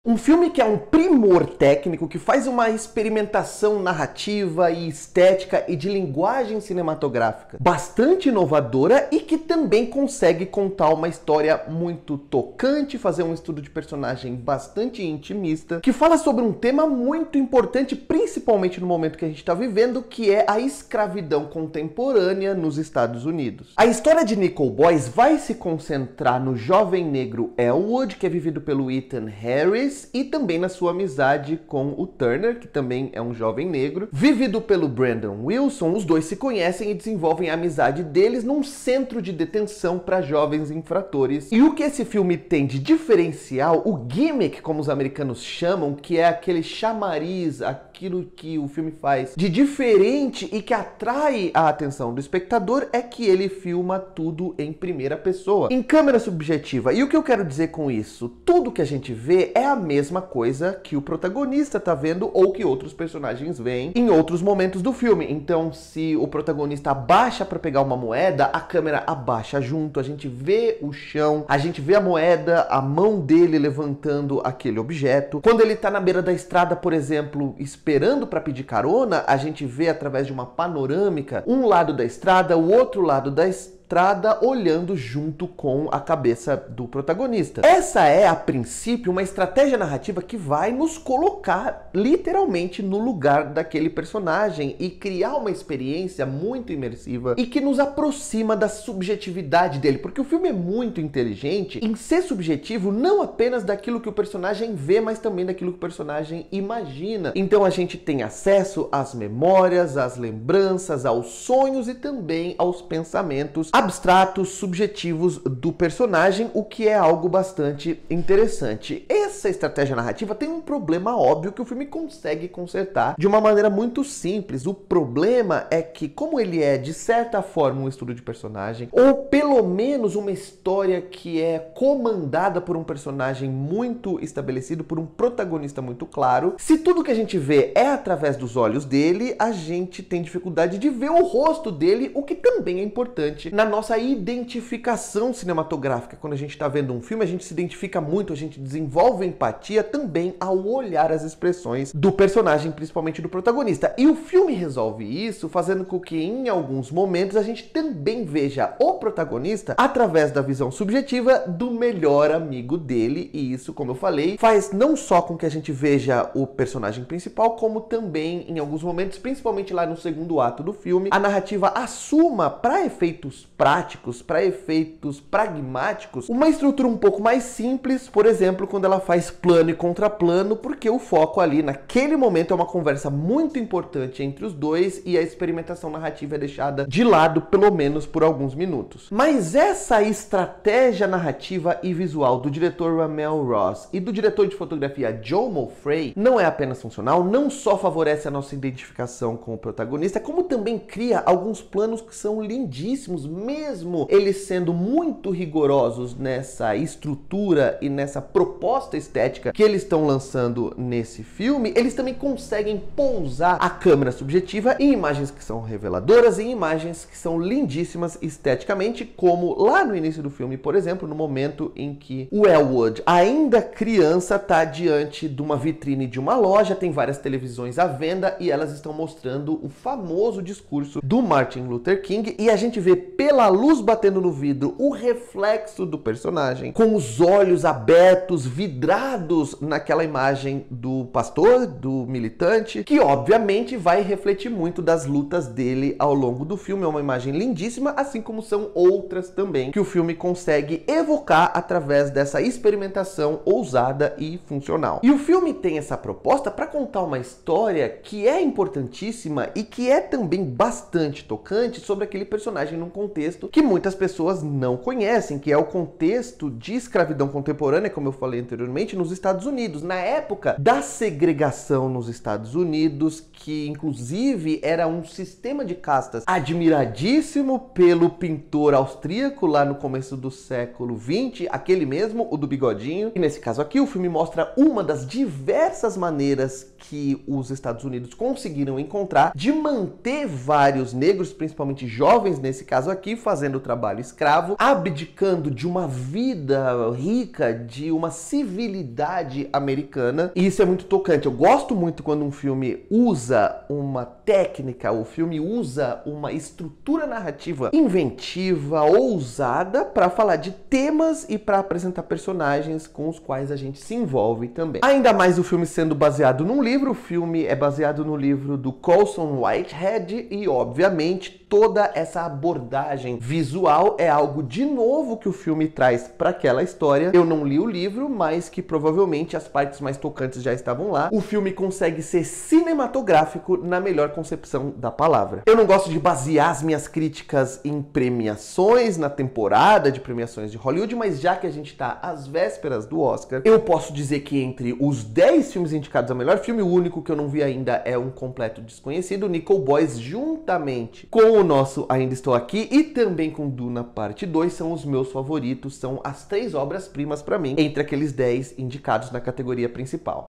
Um filme que é um primor técnico, que faz uma experimentação narrativa e estética e de linguagem cinematográfica bastante inovadora e que também consegue contar uma história muito tocante, fazer um estudo de personagem bastante intimista, que fala sobre um tema muito importante, principalmente no momento que a gente está vivendo, que é a escravidão contemporânea nos Estados Unidos. A história de Nickel Boys vai se concentrar no jovem negro Elwood, que é vivido pelo Ethan Harris, e também na sua amizade com o Turner, que também é um jovem negro, vivido pelo Brandon Wilson. Os dois se conhecem e desenvolvem a amizade deles num centro de detenção para jovens infratores. E o que esse filme tem de diferencial, o gimmick, como os americanos chamam, que é aquele chamariz, aquilo que o filme faz de diferente e que atrai a atenção do espectador, é que ele filma tudo em primeira pessoa, em câmera subjetiva. E o que eu quero dizer com isso? Tudo que a gente vê é a mesma coisa que o protagonista tá vendo ou que outros personagens veem em outros momentos do filme. Então, se o protagonista abaixa para pegar uma moeda, a câmera abaixa junto, a gente vê o chão, a gente vê a moeda, a mão dele levantando aquele objeto. Quando ele tá na beira da estrada, por exemplo, esperando para pedir carona, a gente vê através de uma panorâmica um lado da estrada, o outro lado da estrada, olhando junto com a cabeça do protagonista. Essa é, a princípio, uma estratégia narrativa que vai nos colocar literalmente no lugar daquele personagem e criar uma experiência muito imersiva e que nos aproxima da subjetividade dele, porque o filme é muito inteligente em ser subjetivo não apenas daquilo que o personagem vê, mas também daquilo que o personagem imagina. Então a gente tem acesso às memórias, às lembranças, aos sonhos e também aos pensamentos abstratos, subjetivos do personagem, o que é algo bastante interessante. Essa estratégia narrativa tem um problema óbvio que o filme consegue consertar de uma maneira muito simples. O problema é que, como ele é, de certa forma, um estudo de personagem, ou pelo menos uma história que é comandada por um personagem muito estabelecido, por um protagonista muito claro, se tudo que a gente vê é através dos olhos dele, a gente tem dificuldade de ver o rosto dele, o que também é importante na nossa identificação cinematográfica. Quando a gente está vendo um filme, a gente se identifica muito, a gente desenvolve empatia também ao olhar as expressões do personagem, principalmente do protagonista. E o filme resolve isso fazendo com que em alguns momentos a gente também veja o protagonista através da visão subjetiva do melhor amigo dele, e isso, como eu falei, faz não só com que a gente veja o personagem principal, como também em alguns momentos, principalmente lá no segundo ato do filme, a narrativa assuma, para efeitos práticos, para efeitos pragmáticos, uma estrutura um pouco mais simples, por exemplo, quando ela faz plano e contraplano, porque o foco ali naquele momento é uma conversa muito importante entre os dois e a experimentação narrativa é deixada de lado, pelo menos por alguns minutos. Mas essa estratégia narrativa e visual do diretor Ramel Ross e do diretor de fotografia Joe Moffrey não é apenas funcional, não só favorece a nossa identificação com o protagonista, como também cria alguns planos que são lindíssimos, mesmo eles sendo muito rigorosos nessa estrutura e nessa proposta estética que eles estão lançando nesse filme. Eles também conseguem pousar a câmera subjetiva em imagens que são reveladoras, em imagens que são lindíssimas esteticamente, como lá no início do filme, por exemplo, no momento em que o Elwood, ainda criança, está diante de uma vitrine de uma loja, tem várias televisões à venda e elas estão mostrando o famoso discurso do Martin Luther King, e a gente vê pela luz batendo no vidro o reflexo do personagem, com os olhos abertos, vidrados naquela imagem do pastor, do militante, que obviamente vai refletir muito das lutas dele ao longo do filme. É uma imagem lindíssima, assim como são outras também que o filme consegue evocar através dessa experimentação ousada e funcional. E o filme tem essa proposta para contar uma história que é importantíssima e que é também bastante tocante sobre aquele personagem num contexto que muitas pessoas não conhecem, que é o contexto de escravidão contemporânea, como eu falei anteriormente, nos Estados Unidos, na época da segregação nos Estados Unidos, que inclusive era um sistema de castas admiradíssimo pelo pintor austríaco lá no começo do século XX, aquele mesmo, o do bigodinho. E nesse caso aqui, o filme mostra uma das diversas maneiras que os Estados Unidos conseguiram encontrar de manter vários negros, principalmente jovens nesse caso aqui, fazendo o trabalho escravo, abdicando de uma vida rica, de uma civilidade americana. E isso é muito tocante. Eu gosto muito quando um filme usa uma técnica, o filme usa uma estrutura narrativa inventiva, ousada, para falar de temas e para apresentar personagens com os quais a gente se envolve também. Ainda mais o filme sendo baseado num livro, o filme é baseado no livro do Colson Whitehead e, obviamente, toda essa abordagem visual é algo de novo que o filme traz para aquela história. Eu não li o livro, mas que provavelmente as partes mais tocantes já estavam lá. O filme consegue ser cinematográfico na melhor concepção da palavra. Eu não gosto de basear as minhas críticas em premiações, na temporada de premiações de Hollywood, mas já que a gente tá às vésperas do Oscar, eu posso dizer que entre os 10 filmes indicados a melhor filme, o único que eu não vi ainda é um completo desconhecido, Nickel Boys, juntamente com o nosso Ainda Estou Aqui e também com Duna Parte 2, são os meus favoritos, são as 3 obras-primas para mim, entre aqueles 10 indicados na categoria principal.